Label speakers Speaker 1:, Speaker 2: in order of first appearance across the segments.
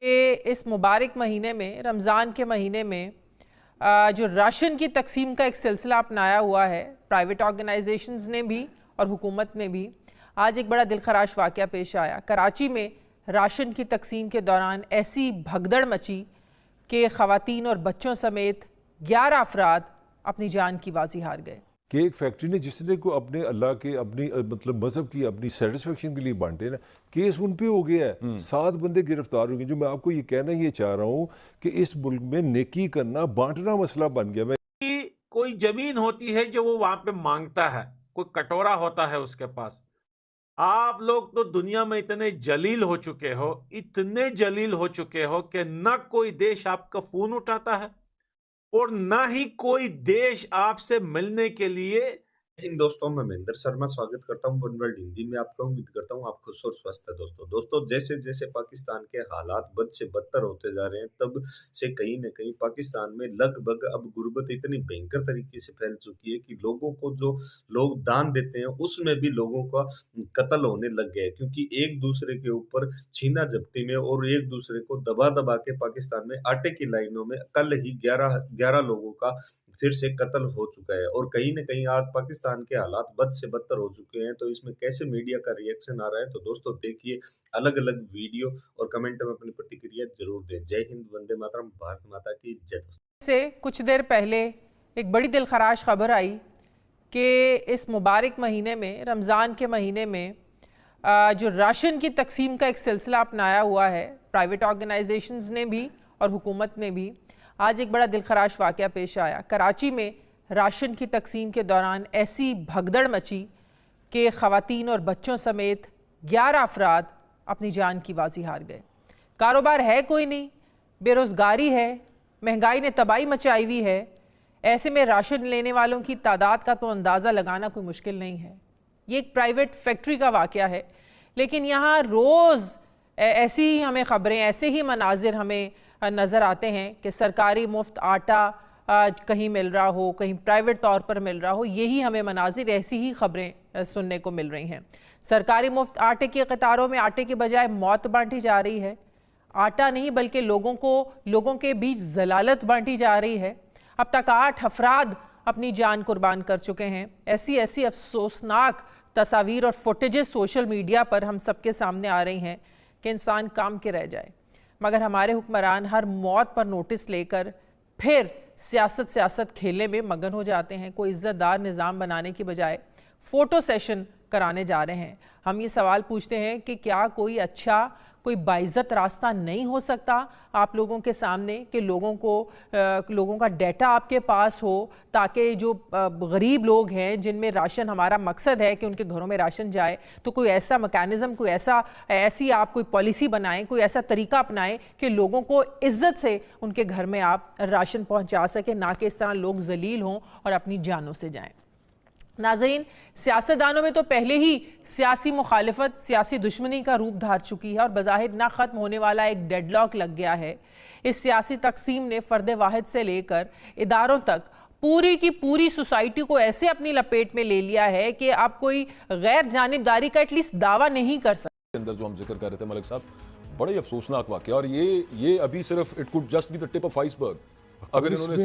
Speaker 1: کہ اس مبارک مہینے میں رمضان کے مہینے میں جو راشن کی تقسیم کا ایک سلسلہ اپنایا ہوا ہے پرائیویٹ آرگنائزیشنز نے بھی اور حکومت نے بھی، آج ایک بڑا دلخراش واقعہ پیش آیا۔ کراچی میں راشن کی تقسیم کے دوران ایسی بھگدڑ مچی کہ خواتین اور بچوں سمیت 11 افراد اپنی جان کی بازی ہار گئے۔
Speaker 2: کہ ایک فیکٹری نے جس نے کو اپنے اللہ کے اپنی مذہب کی اپنی سیٹسفیکشن کے لیے بانٹے نا، کیس ان پہ ہو گیا ہے، 7 بندے گرفتار ہو گئے۔ جو میں آپ کو یہ کہنا یہ چاہ رہا ہوں کہ اس ملک میں نیکی کرنا بانٹنا مسئلہ بن گیا۔
Speaker 3: کوئی زمین ہوتی ہے جو وہ وہاں پہ مانگتا ہے، کوئی کٹورا ہوتا ہے اس کے پاس۔ آپ لوگ تو دنیا میں اتنے جلیل ہو چکے ہو، اتنے جلیل ہو چکے ہو کہ نہ کوئی دیش آپ کا فون اٹھاتا ہے اور نہ ہی کوئی دیش آپ سے ملنے کے لیے۔
Speaker 4: ان دوستوں میں مہندر شرما سواگت کرتا ہوں ون ورلڈ ہندی میں۔ آپ کا امید کرتا ہوں آپ خوش اور سوستھ ہے۔ دوستوں جیسے جیسے پاکستان کے حالات بد سے بدتر ہوتے جا رہے ہیں، تب سے کہیں نہ کہیں پاکستان میں لگ بھگ اب غربت اتنی بھینکر طریقے سے پھیل چکی ہے کہ لوگوں کو جو لوگ دان دیتے ہیں اس میں بھی لوگوں کا قتل ہونے لگ گیا ہے، کیونکہ ایک دوسرے کے اوپر چھینا جھپٹی میں اور ایک دوسرے کو دبا دبا کے پاکستان میں آٹے کی لائنوں میں کل ہی 11 لوگوں کا پھر سے قتل ہو چکا ہے۔ اور کہیں نہ کہیں آج پاکستان کے حالات بد سے بدتر ہو چکے ہیں، تو اس میں کیسے میڈیا کا ری ایکشن آ رہا ہے، تو دوستوں دیکھیے، الگ الگ ویڈیو اور کمنٹ میں اپنی پرتکریا ضرور دیں۔ جے ہند، وندے ماترم، بھارت ماتا کی جے۔
Speaker 1: سے کچھ دیر پہلے ایک بڑی دلخراش خبر آئی کہ اس مبارک مہینے میں رمضان کے مہینے میں جو راشن کی تقسیم کا ایک سلسلہ اپنایا ہوا ہے پرائیویٹ آرگنائزیشنز نے بھی اور حکومت نے بھی، آج ایک بڑا دلخراش واقعہ پیش آیا۔ کراچی میں راشن کی تقسیم کے دوران ایسی بھگدڑ مچی کہ خواتین اور بچوں سمیت 11 افراد اپنی جان کی بازی ہار گئے۔ کاروبار ہے کوئی نہیں، بے روزگاری ہے، مہنگائی نے تباہی مچائی ہوئی ہے۔ ایسے میں راشن لینے والوں کی تعداد کا تو اندازہ لگانا کوئی مشکل نہیں ہے۔ یہ ایک پرائیویٹ فیکٹری کا واقعہ ہے، لیکن یہاں روز ایسی ہی ہمیں خبریں، ایسے ہی مناظر ہمیں نظر آتے ہیں کہ سرکاری مفت آٹا کہیں مل رہا ہو، کہیں پرائیویٹ طور پر مل رہا ہو، یہی ہمیں مناظر، ایسی ہی خبریں سننے کو مل رہی ہیں۔ سرکاری مفت آٹے کی قطاروں میں آٹے کے بجائے موت بانٹی جا رہی ہے۔ آٹا نہیں بلکہ لوگوں کے بیچ ذلالت بانٹی جا رہی ہے۔ اب تک 8 افراد اپنی جان قربان کر چکے ہیں۔ ایسی افسوسناک تصاویر اور فوٹیجز سوشل میڈیا پر ہم سب کے سامنے آ رہی ہیں کہ انسان کام کے رہ جائے، مگر ہمارے حکمران ہر موت پر نوٹس لے کر پھر سیاست کھیلنے میں مگن ہو جاتے ہیں۔ کوئی عزت دار نظام بنانے کی بجائے فوٹو سیشن کرانے جا رہے ہیں۔ ہم یہ سوال پوچھتے ہیں کہ کیا کوئی اچھا، کوئی باعزت راستہ نہیں ہو سکتا آپ لوگوں کے سامنے کہ لوگوں کا ڈیٹا آپ کے پاس ہو، تاکہ جو غریب لوگ ہیں جن میں راشن، ہمارا مقصد ہے کہ ان کے گھروں میں راشن جائے، تو کوئی ایسا میکانزم، ایسی آپ کوئی پالیسی بنائیں، کوئی ایسا طریقہ اپنائیں کہ لوگوں کو عزت سے ان کے گھر میں آپ راشن پہنچا سکیں، نہ کہ اس طرح لوگ ذلیل ہوں اور اپنی جانوں سے جائیں۔ ناظرین، سیاستدانوں میں تو پہلے ہی سیاسی مخالفت، سیاسی دشمنی کا روپ دھار چکی ہے اور بظاہر نہ ختم ہونے والا ایک ڈیڈ لاک لگ گیا ہے۔ اس سیاسی تقسیم نے فرد واحد سے لے کر اداروں تک پوری کی پوری سوسائٹی کو ایسے اپنی لپیٹ میں لے لیا ہے کہ آپ کوئی غیر جانبداری کا ایٹ لیسٹ دعویٰ نہیں کر سکتے۔
Speaker 5: اندر جو ہم ذکر کر رہے تھے ملک صاحب، بڑے افسوسناک واقعہ، اور یہ ابھی صرف it could just be the tip of iceberg.
Speaker 2: اگر اس میں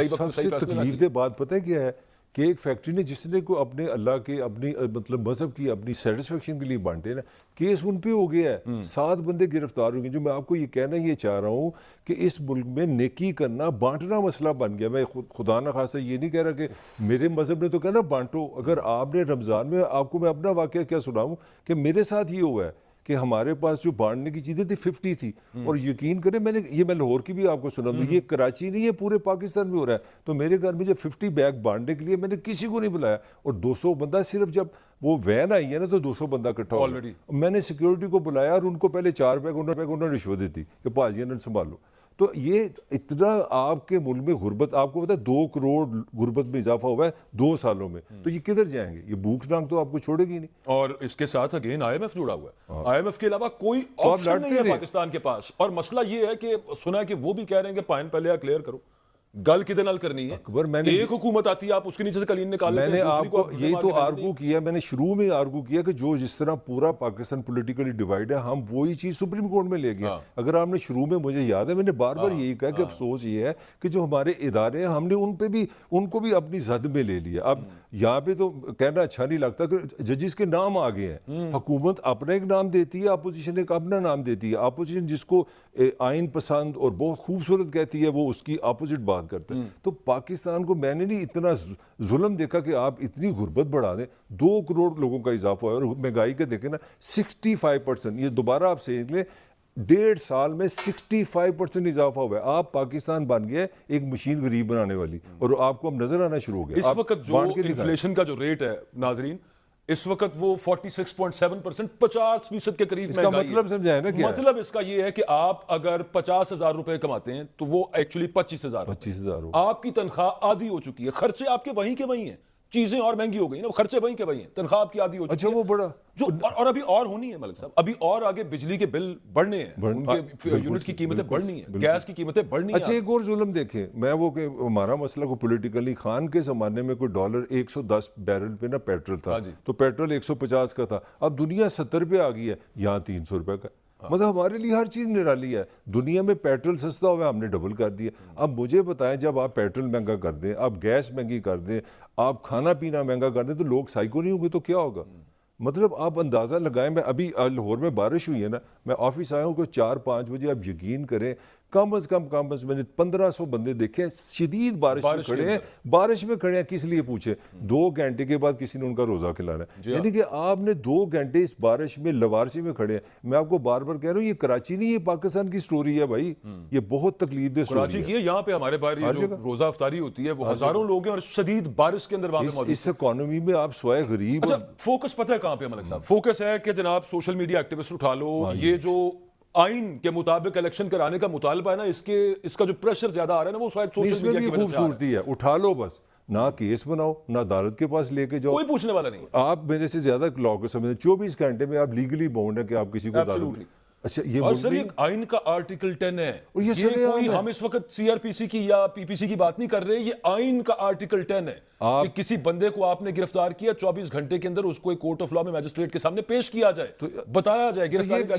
Speaker 2: سب سے تکلیف دہ بات پتہ ہے کیا ہے، کہ ایک فیکٹری نے جس نے کو اپنے اللہ کے اپنی مذہب کی اپنی سیٹسفیکشن کے لیے بانٹے نا، کیس ان پہ ہو گیا ہے، 7 بندے گرفتار ہو گئے۔ جو میں آپ کو یہ کہنا یہ چاہ رہا ہوں کہ اس ملک میں نیکی کرنا بانٹنا مسئلہ بن گیا۔ میں خدا نہ خواستہ یہ نہیں کہہ رہا کہ میرے مذہب نے تو کہنا بانٹو۔ اگر آپ نے رمضان میں، آپ کو میں اپنا واقعہ کیا سناؤں کہ میرے ساتھ یہ ہوا ہے کہ ہمارے پاس جو بانٹنے کی چیزیں تھی 50 تھی، اور یقین کریں میں لاہور کی بھی آپ کو سنا دوں، یہ کراچی نہیں ہے، پورے پاکستان میں ہو رہا ہے۔ تو میرے گھر میں جب 50 بیگ بانٹنے کے لیے میں نے کسی کو نہیں بلایا، اور 200 بندہ صرف جب وہ وین آئی ہے نا تو 200 بندہ اکٹھا ہو گیا۔ میں نے سیکیورٹی کو بلایا اور ان کو پہلے 4 بیگ انہوں نے رشوت دی تھی کہ پاجی نے سنبھالو۔ تو یہ اتنا آپ کے ملک میں غربت، آپ کو پتا ہے 2 کروڑ غربت میں اضافہ ہوا ہے 2 سالوں میں، تو یہ کدھر جائیں گے؟ یہ بھوک نانگ تو آپ کو چھوڑے گی نہیں۔
Speaker 5: اور اس کے ساتھ اگین آئی ایم ایف جڑا ہوا ہے۔ آئی ایم ایف کے علاوہ کوئی آپشن نہیں ہے پاکستان کے پاس، اور مسئلہ یہ ہے کہ سنا ہے کہ وہ بھی کہہ رہے ہیں کہ پائن پہلے کلیئر کرو۔ گل کدھر نال کرنی ہے؟
Speaker 2: اکبر میں نے
Speaker 5: ایک حکومت آتی ہے آپ اس کے نیچے سے کلین نکال
Speaker 2: میں
Speaker 5: لیتے
Speaker 2: نے
Speaker 5: ہیں،
Speaker 2: آپ
Speaker 5: دوسری
Speaker 2: کو
Speaker 5: آپ
Speaker 2: یہی
Speaker 5: مار
Speaker 2: تو
Speaker 5: کے بھیج
Speaker 2: آرگو کیا، میں نے شروع میں آرگو کیا کہ جو جس طرح پورا پاکستان پولیٹیکلی ڈیوائڈ ہے، ہم وہی چیز سپریم کورٹ میں لے گئے. اگر آپ نے شروع میں، مجھے یاد ہے میں نے بار بار یہی کہا کہ افسوس یہ ہے کہ جو ہمارے ادارے ہیں ہم نے ان کو بھی اپنی زد میں لے لیا. اب یہاں پہ تو کہنا اچھا نہیں لگتا کہ ججز کے نام آ گئے ہیں، حکومت اپنا ایک نام دیتی ہے، اپوزیشن ایک اپنا نام دیتی ہے. اپوزیشن جس کو آئین پسند اور بہت خوبصورت کہتی ہے وہ اس کی اپوزٹ بات کرتا ہے. تو پاکستان کو میں نے نہیں اتنا ظلم دیکھا کہ آپ اتنی غربت بڑھا دیں. 2 کروڑ لوگوں کا اضافہ ہوا ہے، اور مہنگائی کا دیکھیں نا 65%. یہ دوبارہ آپ سمجھ لیں 1.5 سال میں 65% اضافہ ہوا ہے. آپ پاکستان بن گیا ایک مشین غریب بنانے والی، اور آپ کو اب نظر آنا شروع ہو گیا.
Speaker 5: اس وقت جو انفلیشن کا جو ریٹ ہے ناظرین، اس وقت وہ 46.7%، 50% کے قریب.
Speaker 2: اس کا مطلب سمجھائے نا کیا ہے؟
Speaker 5: مطلب اس کا یہ ہے کہ آپ اگر 50,000 روپے کماتے ہیں تو وہ ایکچولی 25,000 آپ کی تنخواہ آدھی ہو چکی ہے. خرچے آپ کے وہیں کے وہیں ہیں، چیزیں اور مہنگی ہو گئی نا، خرچے وہیں کے وہیں ہیں، تنخواہ آپ کی آدھی ہو چکی ہے.
Speaker 2: اچھا وہ بڑا
Speaker 5: جو اور ابھی اور ہونی ہے ملک صاحب، ابھی اور آگے بجلی کے بل بڑھنے ہیں، ان کے یونٹ کی قیمتیں بڑھنی ہیں، گیس کی قیمتیں بڑھنی ہیں.
Speaker 2: اچھا ایک اور ظلم دیکھیں، میں وہ کہ ہمارا مسئلہ کو پولیٹیکلی، خان کے زمانے میں کوئی ڈالر 110 بیرل پہ نا پیٹرول تھا، تو پیٹرول 150 کا تھا. اب دنیا 70 پہ آ گئی ہے، یہاں 300 روپے کا. مطلب ہمارے لیے ہر چیز نرالی ہے. دنیا میں پیٹرول سستا ہوا ہے، ہم نے ڈبل کر دیا. اب مجھے بتائیں جب آپ پیٹرول مہنگا کر دیں، آپ گیس مہنگی کر دیں، آپ کھانا پینا مہنگا کر دیں، تو لوگ سائیکو نہیں ہوں گے تو کیا ہوگا؟ مطلب آپ اندازہ لگائیں. میں ابھی لاہور میں بارش ہوئی ہے نا، میں آفس آیا ہوں کہ 4-5 بجے، آپ یقین کریں کم از کم میں نے 1500 بندے دیکھے شدید بارش میں کھڑے ہیں. بارش میں کھڑے ہیں کس لیے پوچھے؟ 2 گھنٹے کے بعد کسی نے ان کا روزہ کھلانا ہے. یعنی کہ آپ نے 2 گھنٹے اس بارش میں لوارسی میں کھڑے ہیں. میں آپ کو بار بار کہہ رہا ہوں یہ کراچی نہیں، یہ پاکستان کی سٹوری ہے بھائی. یہ بہت تکلیف دہ
Speaker 5: کراچی کی ہے. یہاں پہ ہمارے باہر جو روزہ افطاری ہوتی ہے وہ ہزاروں لوگ ہیں اور شدید بارش کے اندر وہاں پہ موجود ہیں.
Speaker 2: اس اکانومی میں آپ سوائے غریب.
Speaker 5: اچھا فوکس پتہ ہے کہاں پہ ملک صاحب؟ فوکس ہے کہ جناب سوشل میڈیا ایکٹیوسٹ اٹھا لو، یہ جو آئین کے مطابق الیکشن کرانے کا مطالبہ ہے نا، اس کا جو پریشر زیادہ آ رہا ہے نا، وہ شاید سوشل میڈیا کی وجہ سے
Speaker 2: خوبصورتی ہے. اٹھا لو بس، نہ کیس بناؤ، نہ عدالت کے پاس لے کے جاؤ،
Speaker 5: کوئی پوچھنے والا نہیں.
Speaker 2: آپ میرے سے زیادہ لاء کو سمجھیں. 24 گھنٹے میں آپ لیگلی باؤنڈ ہے کہ آپ کسی کو عدالت. اچھا یہ
Speaker 5: اور سر یہ آئین کا آرٹیکل 10 ہے،
Speaker 2: یہ
Speaker 5: کوئی ہم اس وقت سی آر پی سی کی یا پی پی سی کی بات نہیں کر رہے. یہ آئین کا آرٹیکل 10 ہے کہ کسی بندے کو آپ نے گرفتار کیا، 24 گھنٹے کے اندر اس کو ایک کورٹ آف لاء میں میجسٹریٹ کے سامنے پیش کیا جائے، بتایا جائے گرفتاری کا.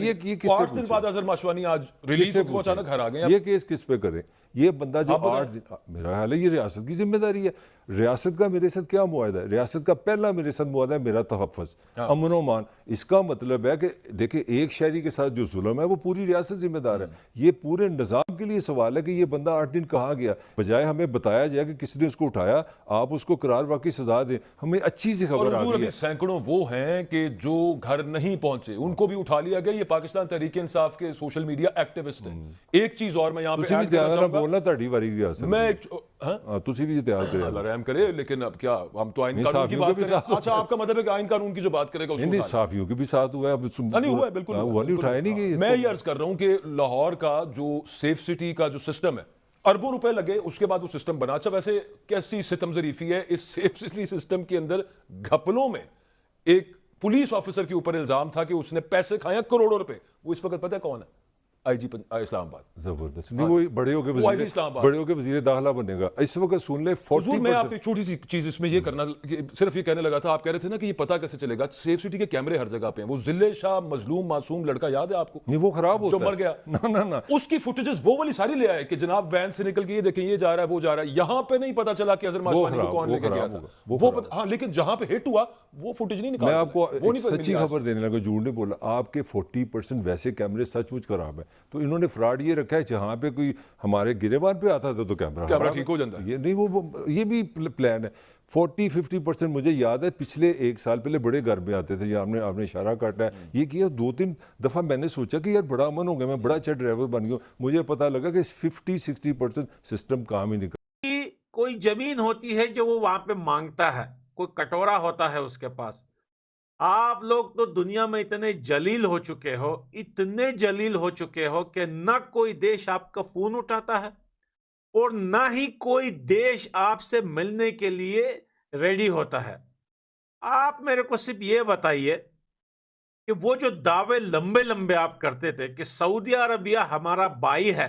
Speaker 5: 8 دن بعد اظہر ماشوانی آج ریلیز ہو اچانک گھر آ گئے.
Speaker 2: یہ کیس کس پہ کرے؟ یہ بندہ جو 8 دن، میرا خیال ہے یہ ریاست کی ذمہ داری ہے. ریاست کا میرے ساتھ کیا معاہدہ ہے؟ ریاست کا پہلا میرے ساتھ معاہدہ ہے میرا تحفظ، امن و امان. اس کا مطلب ہے کہ دیکھیں ایک شہری کے ساتھ جو ظلم ہے وہ پوری ریاست ذمہ دار ہے. یہ پورے نظام کے لیے سوال ہے کہ یہ بندہ 8 دن کہاں گیا. بجائے ہمیں بتایا جائے کہ کس نے اس کو اٹھایا، آپ اس کو قرار واقعی سزا دیں. ہمیں اچھی سی خبر آ گئی ہے.
Speaker 5: سینکڑوں وہ ہیں کہ جو گھر نہیں پہنچے، ان کو بھی اٹھا لیا گیا. یہ پاکستان تحریک انصاف کے سوشل میڈیا ایکٹیوسٹ ہیں. ایک چیز اور میں یہاں پہ
Speaker 2: ایڈ کرنا چاہوں گا، بولنا تہاڈی واری ریاست
Speaker 5: میں
Speaker 2: تسی بھی اتحاد کریں،
Speaker 5: اللہ رحم کرے. لیکن اب کیا ہم تو آئین قانون کی بات کریں. اچھا آپ کا مطلب ہے کہ آئین قانون کی جو بات کرے گا اس کو
Speaker 2: نہیں، صحافیوں کے بھی ساتھ ہوا ہے.
Speaker 5: نہیں ہوا ہے، بالکل
Speaker 2: نہیں اٹھایا نہیں گئی.
Speaker 5: میں یہ عرض کر رہا ہوں کہ لاہور کا جو سیف سٹی کا جو سسٹم ہے، اربوں روپے لگے اس کے بعد وہ سسٹم بنا. اچھا ویسے کیسی ستم ظریفی ہے اس سیف سٹی سسٹم کے اندر. گھپلوں میں ایک پولیس آفیسر کے اوپر الزام تھا کہ اس نے پیسے کھائے کروڑوں روپے. وہ اس وقت پتہ ہے کون ہے؟ آئی جی اسلام آباد.
Speaker 2: زبردست. نہیں وہ بڑے ہو کے وزیر داخلہ بنے گا اس وقت. سن لے 40%.
Speaker 5: میں آپ کی چھوٹی سی چیز اس میں یہ کرنا، صرف یہ کہنے لگا تھا، آپ کہہ رہے تھے نا کہ یہ پتہ کیسے چلے گا. سیف سٹی کے کیمرے ہر جگہ پہ ہیں. وہ ذلے شاہ مظلوم معصوم لڑکا یاد ہے آپ کو؟
Speaker 2: نہیں وہ خراب ہوتا ہے
Speaker 5: جو مر گیا.
Speaker 2: نہ
Speaker 5: اس کی فوٹیجز وہ والی ساری لے آئے کہ جناب وین سے نکل کے یہ دیکھیں یہ جا رہا ہے وہ جا رہا ہے. یہاں پہ نہیں پتہ چلا کہ اظہر ماشوانی کو کون لے کے گیا تھا وہ. ہاں لیکن جہاں پہ ہٹ ہوا وہ فوٹیج نہیں نکالا.
Speaker 2: میں آپ کو سچی خبر دینے لگا، جھوٹ نہیں بولا. آپ کے 40% ویسے کیمرے سچ مچ خراب ہیں. تو انہوں نے فراڈ یہ رکھا ہے جہاں پہ کوئی ہمارے گریوان پہ آتا تھا تو کیمرہ
Speaker 5: ٹھیک ہو جاتا ہے.
Speaker 2: یہ نہیں، وہ یہ بھی پلان ہے. 40-50% مجھے یاد ہے پچھلے 1 سال پہلے بڑے گھر میں آتے تھے. آپ نے اشارہ کاٹا ہے. یہ کیا 2-3 دفعہ میں نے سوچا کہ یار بڑا امن ہو گیا، میں بڑا اچھا ڈرائیور بن گیا. مجھے پتا لگا کہ 50-60% سسٹم کام ہی نہیں کرتا.
Speaker 3: کوئی زمین ہوتی ہے جو وہ وہاں پہ مانگتا ہے، کوئی کٹورا ہوتا ہے اس کے پاس. آپ لوگ تو دنیا میں اتنے جلیل ہو چکے ہو، اتنے جلیل ہو چکے ہو کہ نہ کوئی دیش آپ کا فون اٹھاتا ہے اور نہ ہی کوئی دیش آپ سے ملنے کے لیے ریڈی ہوتا ہے. آپ میرے کو صرف یہ بتائیے کہ وہ جو دعوے لمبے لمبے آپ کرتے تھے کہ سعودی عربیہ ہمارا بھائی ہے،